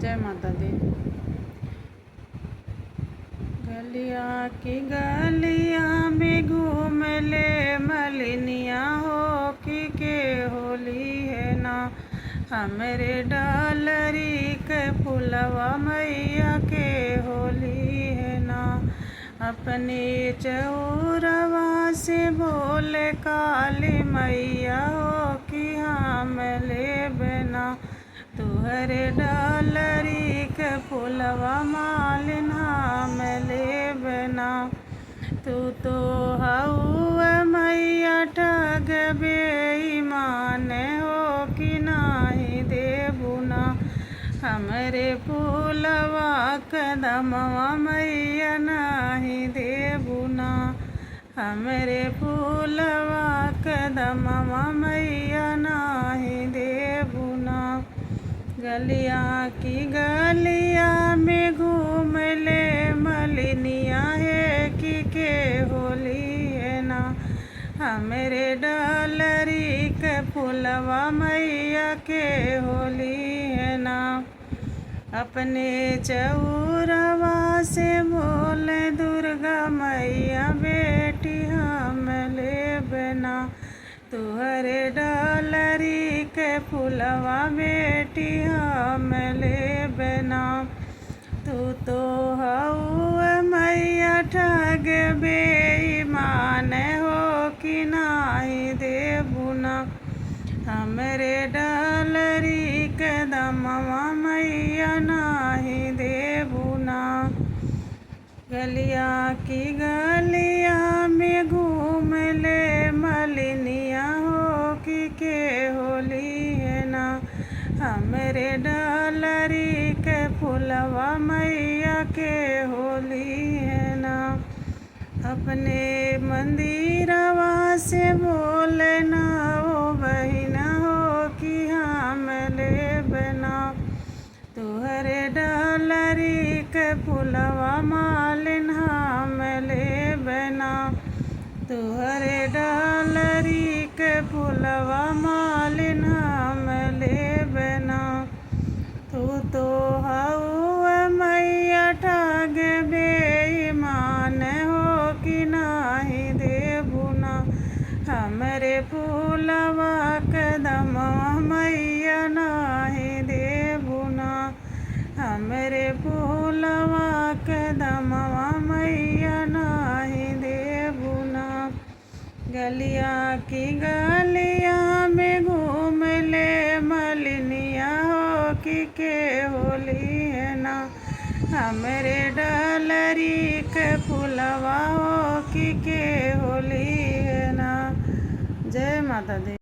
जय माता दी। गलिया की गलिया में घूम ले मलिनिया हो के होली है ना। हमरे डालरी के फुलवा मैया के होली है ना। अपने चौरवा से बोले काली मैया हो कि हम ले बना। तुहरे डालरी के फुलवा मालिन हम ले बना। तू तो हउआ मैया ठग बेईमान हो कि नाही देबुना। हमरे फूलवा कदमवा मैया नाही देबुना। हमरे फूलवा कदमवा मैया नाही देबुना। गलिया की गलिया में घूम ले मलिनिया है कि के होली है ना। हमरे डालरी के फुलवा मैया के होली है ना। अपने चौरवा से बोले दुर्गा मैया बेटी हम ले बना। तुहरे डालरी के फुलवा बेटी हम ले बना। तू तो हउआ मैया ठग बेईमान हो कि नाही देबुना। हमरे डालरी के दमवा मैया नाही देबुना। गलिया की गलिया में घूम ले मलिनिया हो कि के होली है ना। हमरे डालरी के फुलवा मैया के होली है ना। अपने मंदिरवा से बोले ना ओ बहिना हो कि हम ले बना। तुहरे डालरी के फुलवा मालिन हम ले बना। तुहरे डालरी के फुलवा मालिन हम ले बना। तू तो हउआ मैया ठग बेईमान हो कि नाही देबुना। हमरे फूलवा कदमवा मैया नाही देबुना। हमरे फूलवा कदमवा मैया नाही देबुना। गलिया की गलिया में घूम ले मलिनिया हो कि के होली है ना। हमरे डालरी के फुलवा हो कि के होली है ना। जय माता दी।